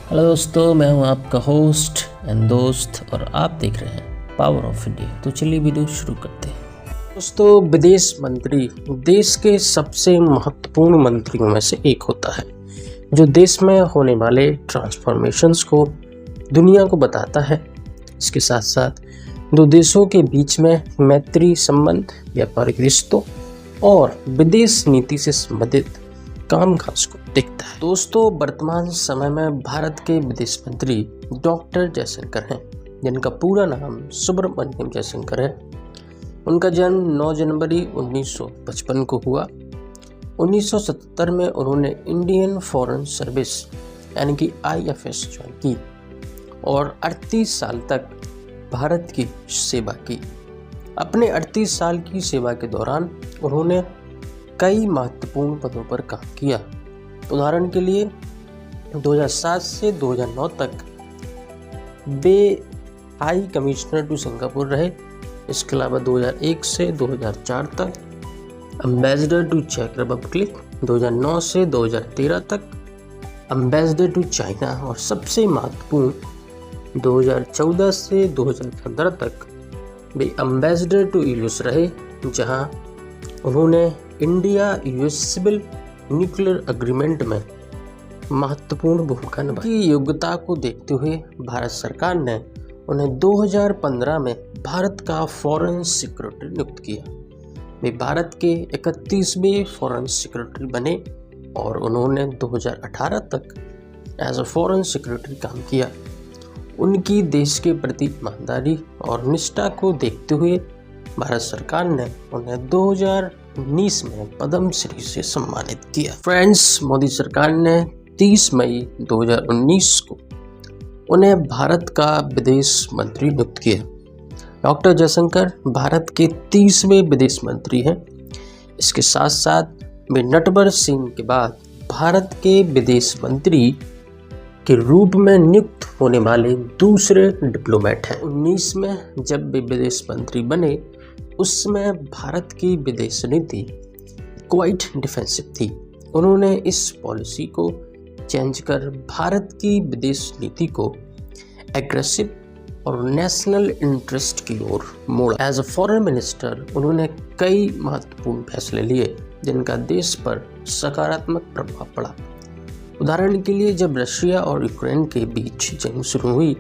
Hello दोस्तों, मैं हूं आपका होस्ट एंड दोस्त और आप देख रहे हैं पावर ऑफ इंडिया। तो चलिए वीडियो शुरू करते हैं। दोस्तों, विदेश मंत्री देश के सबसे महत्वपूर्ण मंत्रियों में से एक होता है, जो देश में होने वाले ट्रांसफॉर्मेशंस को दुनिया को बताता है। इसके साथ साथ दो देशों के बीच में मैत्री संबंध, व्यापारिक रिश्तों और विदेश नीति से संबंधित कामकाज को देखता है। दोस्तों, वर्तमान समय में भारत के विदेश मंत्री डॉक्टर जयशंकर हैं, जिनका पूरा नाम सुब्रमण्यम जयशंकर है। उनका जन्म 9 जनवरी 1955 को हुआ। 1977 में उन्होंने इंडियन फॉरेन सर्विस यानी कि IFS ज्वाइन की और 38 साल तक भारत की सेवा की। अपने 38 साल की सेवा के दौरान उन्होंने कई महत्वपूर्ण पदों पर काम किया। उदाहरण के लिए 2007 से 2009 तक वे हाई कमिश्नर टू सिंगापुर रहे। इसके अलावा 2001 से 2004 तक एम्बेसडर टू चेक रिपब्लिक, 2009 से 2013 तक एम्बेसडर टू चाइना और सबसे महत्वपूर्ण 2014 से 2015 तक वे एम्बेसडर टू यूएस रहे, जहां उन्होंने India US civil nuclear agreement में महत्वपूर्ण भूमिका निभाई। की योग्यता को देखते हुए भारत सरकार ने उन्हें 2015 में भारत का फॉरेन सेक्रेटरी नियुक्त किया। वे भारत के 31वें फॉरेन सेक्रेटरी बने और उन्होंने 2018 तक एज अ फॉरेन सेक्रेटरी काम किया। उनकी देश के प्रति ईमानदारी और निष्ठा को देखते हुए भारत सरकार ने उन्हें 2019 में पद्म श्री से सम्मानित किया। फ्रेंड्स, मोदी सरकार ने 30 मई 2019 को उन्हें भारत का विदेश मंत्री नियुक्त किया। डॉक्टर जयशंकर भारत के 30वें विदेश मंत्री हैं। इसके साथ साथ वे नटवर सिंह के बाद भारत के विदेश मंत्री के रूप में नियुक्त होने वाले दूसरे डिप्लोमेट हैं। 19 में जब वे विदेश मंत्री बने, उस समय भारत की विदेश नीति क्वाइट डिफेंसिव थी। उन्होंने इस पॉलिसी को चेंज कर भारत की विदेश नीति को एग्रेसिव और नेशनल इंटरेस्ट की ओर मोड़ा। एज अ फॉरेन मिनिस्टर उन्होंने कई महत्वपूर्ण फैसले लिए जिनका देश पर सकारात्मक प्रभाव पड़ा। उदाहरण के लिए, जब रशिया और यूक्रेन के बीच जंग शुरू हुई,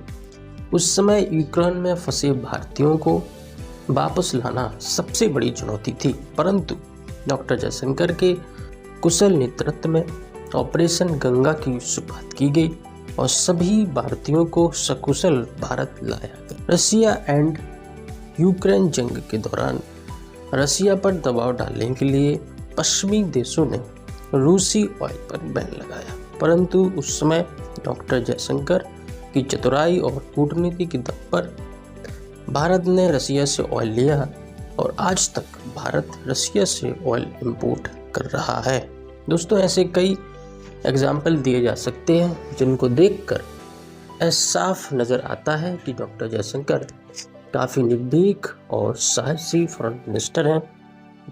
उस समय यूक्रेन में फंसे भारतीयों को वापस लाना सबसे बड़ी चुनौती थी, परंतु डॉक्टर जयशंकर के कुशल नेतृत्व में ऑपरेशन गंगा की शुरुआत की गई और सभी भारतीयों को सकुशल भारत लाया गया। रशिया एंड यूक्रेन जंग के दौरान रशिया पर दबाव डालने के लिए पश्चिमी देशों ने रूसी ऑयल पर बैन लगाया, परंतु उस समय डॉक्टर जयशंकर की चतुराई और कूटनीति के दम पर भारत ने रशिया से ऑयल लिया और आज तक भारत रशिया से ऑयल इंपोर्ट कर रहा है। दोस्तों, ऐसे कई एग्जाम्पल दिए जा सकते हैं जिनको देखकर साफ नज़र आता है कि डॉक्टर जयशंकर काफ़ी निर्भीक और साहसी फॉरेन मिनिस्टर हैं,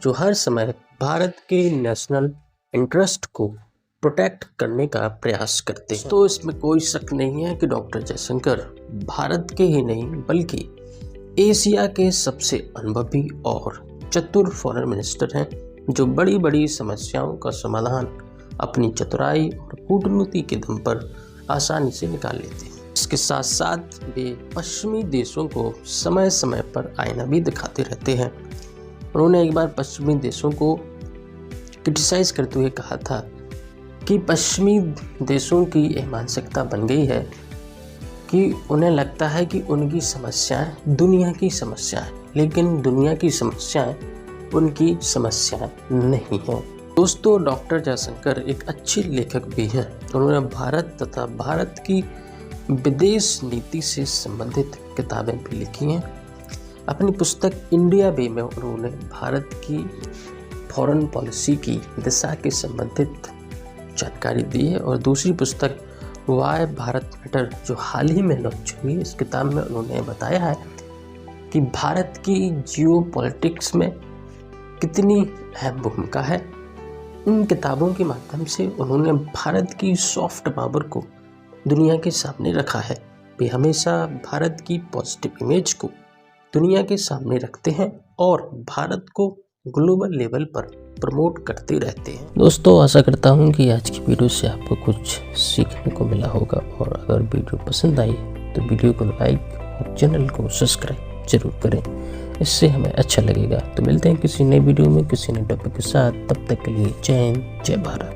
जो हर समय भारत के नेशनल इंटरेस्ट को प्रोटेक्ट करने का प्रयास करते हैं। तो इसमें कोई शक नहीं है कि डॉक्टर जयशंकर भारत के ही नहीं बल्कि एशिया के सबसे अनुभवी और चतुर फॉरेन मिनिस्टर हैं, जो बड़ी बड़ी समस्याओं का समाधान अपनी चतुराई और कूटनीति के दम पर आसानी से निकाल लेते हैं। इसके साथ साथ वे पश्चिमी देशों को समय समय पर आईना भी दिखाते रहते हैं। उन्होंने एक बार पश्चिमी देशों को क्रिटिसाइज करते हुए कहा था कि पश्चिमी देशों की यह मानसिकता बन गई है कि उन्हें लगता है कि उनकी समस्याएं दुनिया की समस्याएं, लेकिन दुनिया की समस्याएं उनकी समस्याएं नहीं हैं। दोस्तों, डॉक्टर जयशंकर एक अच्छे लेखक भी हैं। उन्होंने भारत तथा भारत की विदेश नीति से संबंधित किताबें भी लिखी हैं। अपनी पुस्तक इंडिया वे में उन्होंने भारत की फॉरेन पॉलिसी की दिशा के संबंधित जानकारी दी है और दूसरी पुस्तक वाई भारत मैटर, जो हाल ही में लॉन्च हुई, इस किताब में उन्होंने बताया है कि भारत की जियो पॉलिटिक्स में कितनी अहम भूमिका है। इन किताबों के माध्यम से उन्होंने भारत की सॉफ्ट पावर को दुनिया के सामने रखा है। वे हमेशा भारत की पॉजिटिव इमेज को दुनिया के सामने रखते हैं और भारत को ग्लोबल लेवल पर प्रमोट करते रहते हैं। दोस्तों, आशा करता हूं कि आज की वीडियो से आपको कुछ सीखने को मिला होगा, और अगर वीडियो पसंद आई तो वीडियो को लाइक और चैनल को सब्सक्राइब जरूर करें, इससे हमें अच्छा लगेगा। तो मिलते हैं किसी नई वीडियो में किसी नए टॉपिक के साथ, तब तक के लिए जय हिंद, जय भारत।